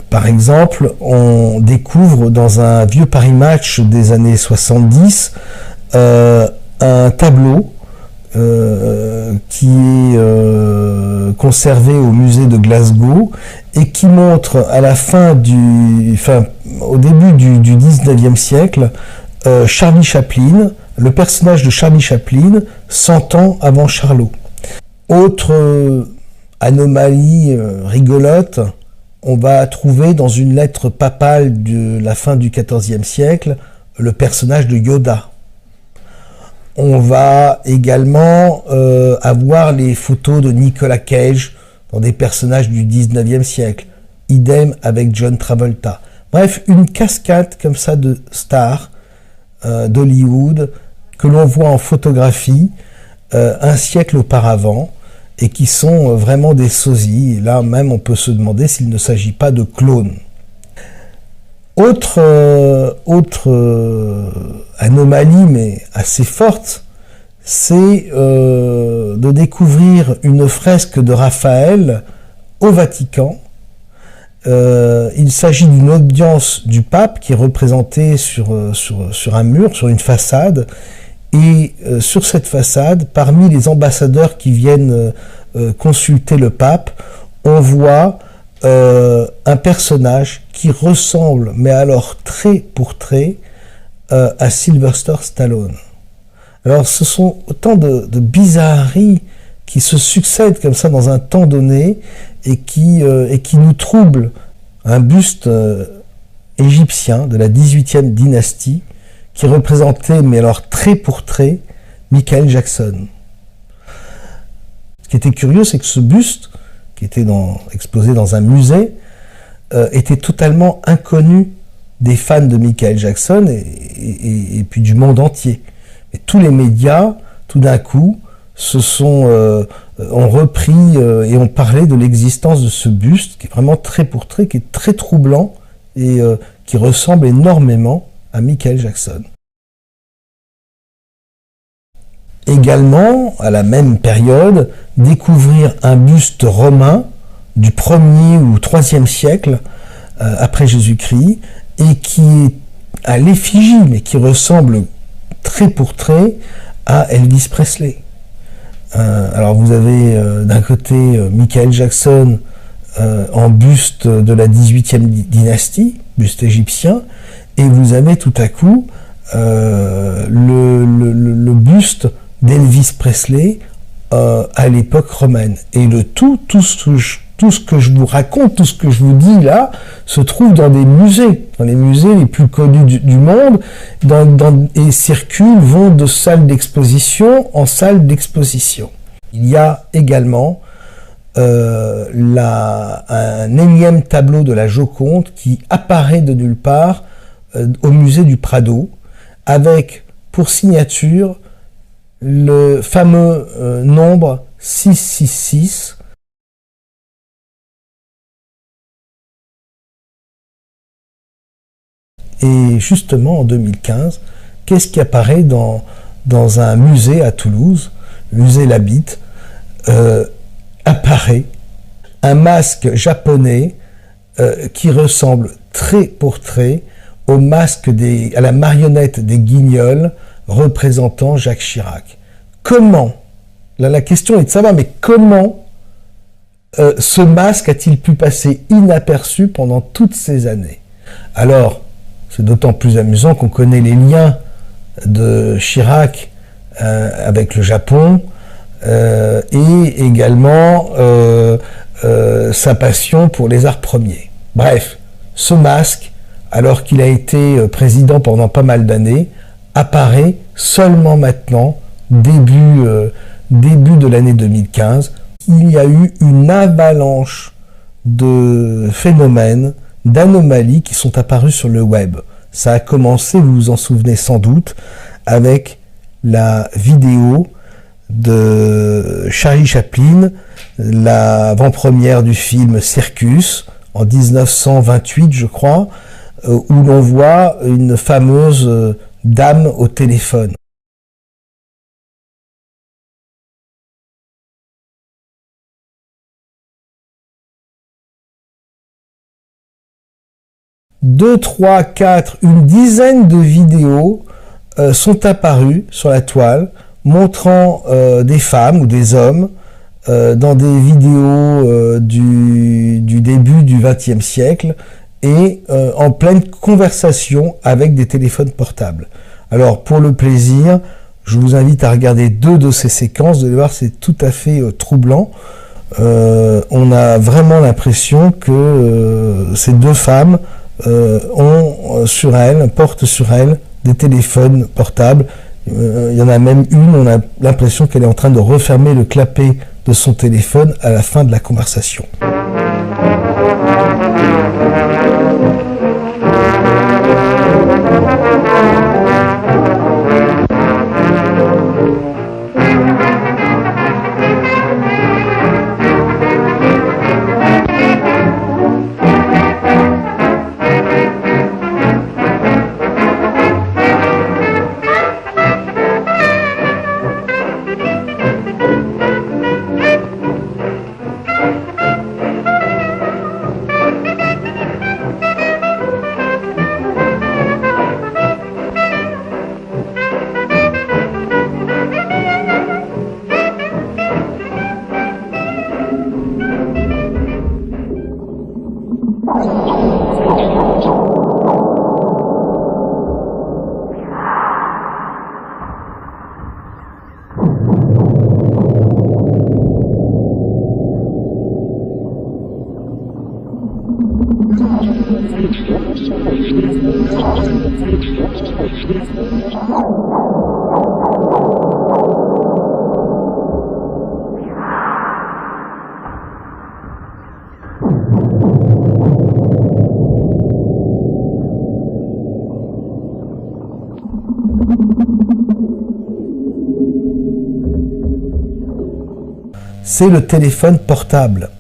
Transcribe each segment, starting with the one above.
Par exemple, on découvre dans un vieux Paris Match des années 70 un tableau qui est conservé au musée de Glasgow et qui montre à la au début du 19e siècle, Charlie Chaplin, le personnage de Charlie Chaplin, 100 ans avant Charlot. Autre anomalie rigolote, on va trouver dans une lettre papale de la fin du XIVe siècle le personnage de Yoda. On va également avoir les photos de Nicolas Cage dans des personnages du 19e siècle. Idem avec John Travolta. Bref, une cascade comme ça de stars d'Hollywood que l'on voit en photographie un siècle auparavant et qui sont vraiment des sosies. Et là même on peut se demander s'il ne s'agit pas de clones. Autre anomalie, mais assez forte, c'est de découvrir une fresque de Raphaël au Vatican. Il s'agit d'une audience du pape qui est représentée sur un mur, sur une façade. Et sur cette façade, parmi les ambassadeurs qui viennent consulter le pape, on voit un personnage qui ressemble, mais alors trait pour trait, à Sylvester Stallone. Alors ce sont autant de bizarreries qui se succèdent comme ça dans un temps donné et qui nous troublent. Un buste égyptien de la 18e dynastie qui représentait, mais alors trait pour trait, Michael Jackson. Ce qui était curieux, c'est que ce buste, qui était exposé dans un musée, était totalement inconnu des fans de Michael Jackson et puis du monde entier. Et tous les médias, tout d'un coup, ont repris et ont parlé de l'existence de ce buste, qui est vraiment trait pour trait, qui est très troublant et qui ressemble énormément à Michael Jackson. Également, à la même période, découvrir un buste romain du 1er ou 3e siècle après Jésus-Christ et qui est à l'effigie, mais qui ressemble trait pour trait à Elvis Presley. Alors vous avez d'un côté Michael Jackson en buste de la 18e dynastie, buste égyptien, et vous avez tout à coup le buste d'Elvis Presley à l'époque romaine. Et tout ce que je vous raconte, tout ce que je vous dis là, se trouve dans des musées, dans les musées les plus connus du monde, et circulent, vont de salle d'exposition en salle d'exposition. Il y a également un énième tableau de la Joconde qui apparaît de nulle part au musée du Prado, avec pour signature le fameux nombre 666. Et justement, en 2015, qu'est-ce qui apparaît dans un musée à Toulouse, le musée Labitte, apparaît un masque japonais qui ressemble trait pour trait au masque à la marionnette des Guignols représentant Jacques Chirac. Comment, là la question est de savoir, mais comment ce masque a-t-il pu passer inaperçu pendant toutes ces années? Alors, c'est d'autant plus amusant qu'on connaît les liens de Chirac avec le Japon et également sa passion pour les arts premiers. Bref, ce masque, alors qu'il a été président pendant pas mal d'années, apparaît seulement maintenant, début de l'année 2015. Il y a eu une avalanche de phénomènes, d'anomalies qui sont apparus sur le web. Ça a commencé, vous vous en souvenez sans doute, avec la vidéo de Charlie Chaplin, l'avant-première du film Circus, en 1928 je crois, où l'on voit une fameuse dame au téléphone. 2, 3, 4, une dizaine de vidéos sont apparues sur la toile montrant des femmes ou des hommes dans des vidéos du début du XXe siècle et en pleine conversation avec des téléphones portables. Alors pour le plaisir, je vous invite à regarder 2 de ces séquences, vous allez voir, c'est tout à fait troublant. On a vraiment l'impression que ces 2 femmes portent sur elles des téléphones portables. Il y en a même une, on a l'impression qu'elle est en train de refermer le clapet de son téléphone à la fin de la conversation. C'est le téléphone portable.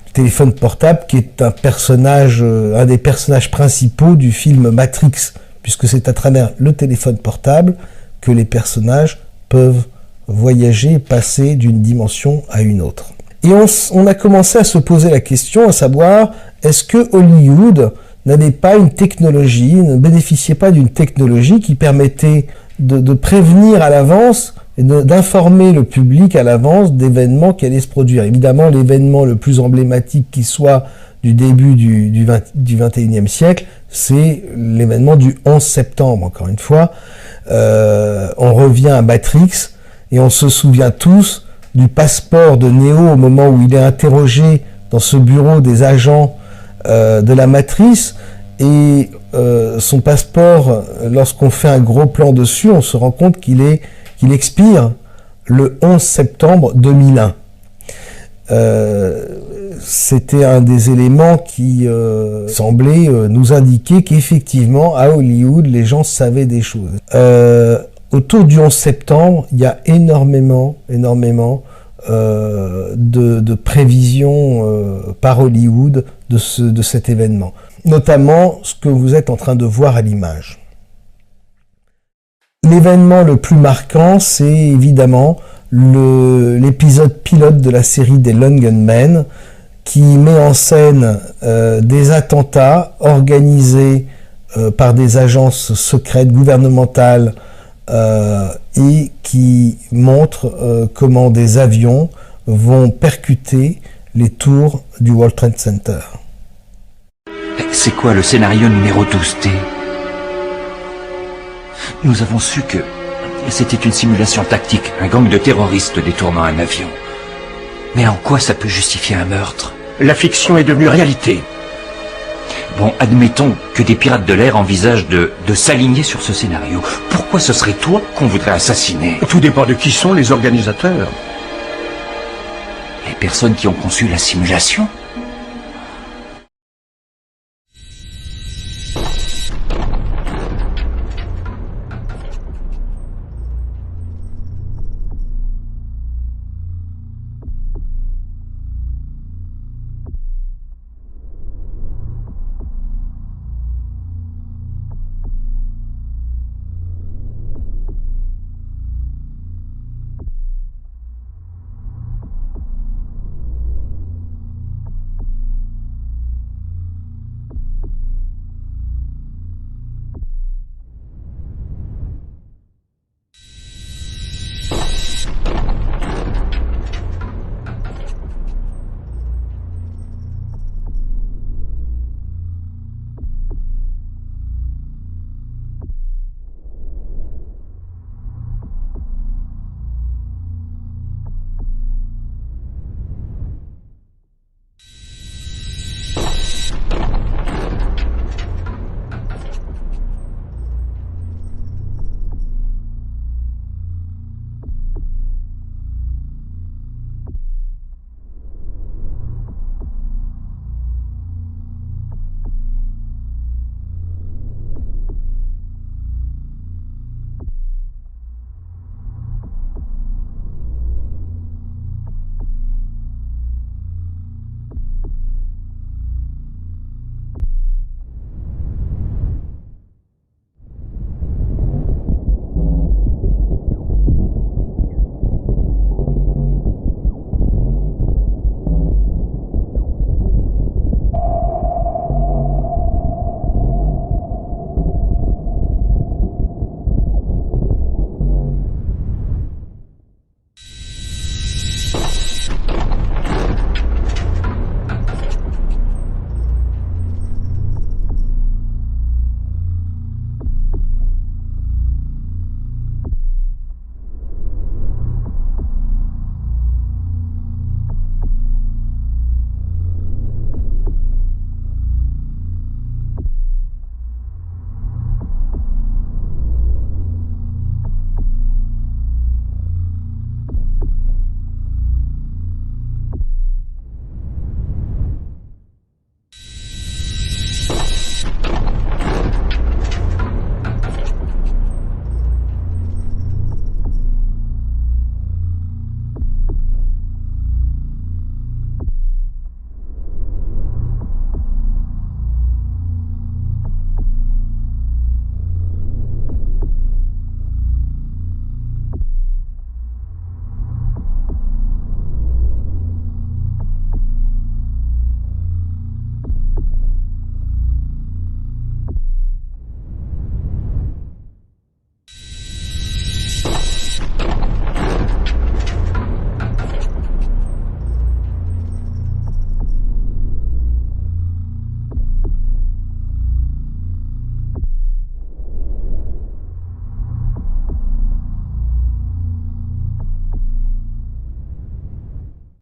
Le téléphone portable qui est un des personnages principaux du film Matrix, puisque c'est à travers le téléphone portable que les personnages peuvent voyager, passer d'une dimension à une autre. Et on a commencé à se poser la question, à savoir, est-ce que Hollywood n'avait pas une technologie, ne bénéficiait pas d'une technologie qui permettait de prévenir à l'avance et d'informer le public à l'avance d'événements qui allaient se produire. Évidemment, l'événement le plus emblématique qui soit du début du XXIe siècle, c'est l'événement du 11 septembre, encore une fois. On revient à Matrix et on se souvient tous du passeport de Neo au moment où il est interrogé dans ce bureau des agents de la Matrice, et son passeport, lorsqu'on fait un gros plan dessus, on se rend compte qu'il expire le 11 septembre 2001. C'était un des éléments qui semblait nous indiquer qu'effectivement, à Hollywood, les gens savaient des choses. Autour du 11 septembre, il y a énormément de prévisions par Hollywood de cet événement. Notamment ce que vous êtes en train de voir à l'image. L'événement le plus marquant, c'est évidemment l'épisode pilote de la série des Lone Gunmen, qui met en scène des attentats organisés par des agences secrètes gouvernementales et qui montre comment des avions vont percuter les tours du World Trade Center. C'est quoi le scénario numéro 12T? Nous avons su que c'était une simulation tactique, un gang de terroristes détournant un avion. Mais en quoi ça peut justifier un meurtre? La fiction est devenue réalité. Bon, admettons que des pirates de l'air envisagent de s'aligner sur ce scénario. Pourquoi ce serait toi qu'on voudrait assassiner? Tout dépend de qui sont les organisateurs. Les personnes qui ont conçu la simulation?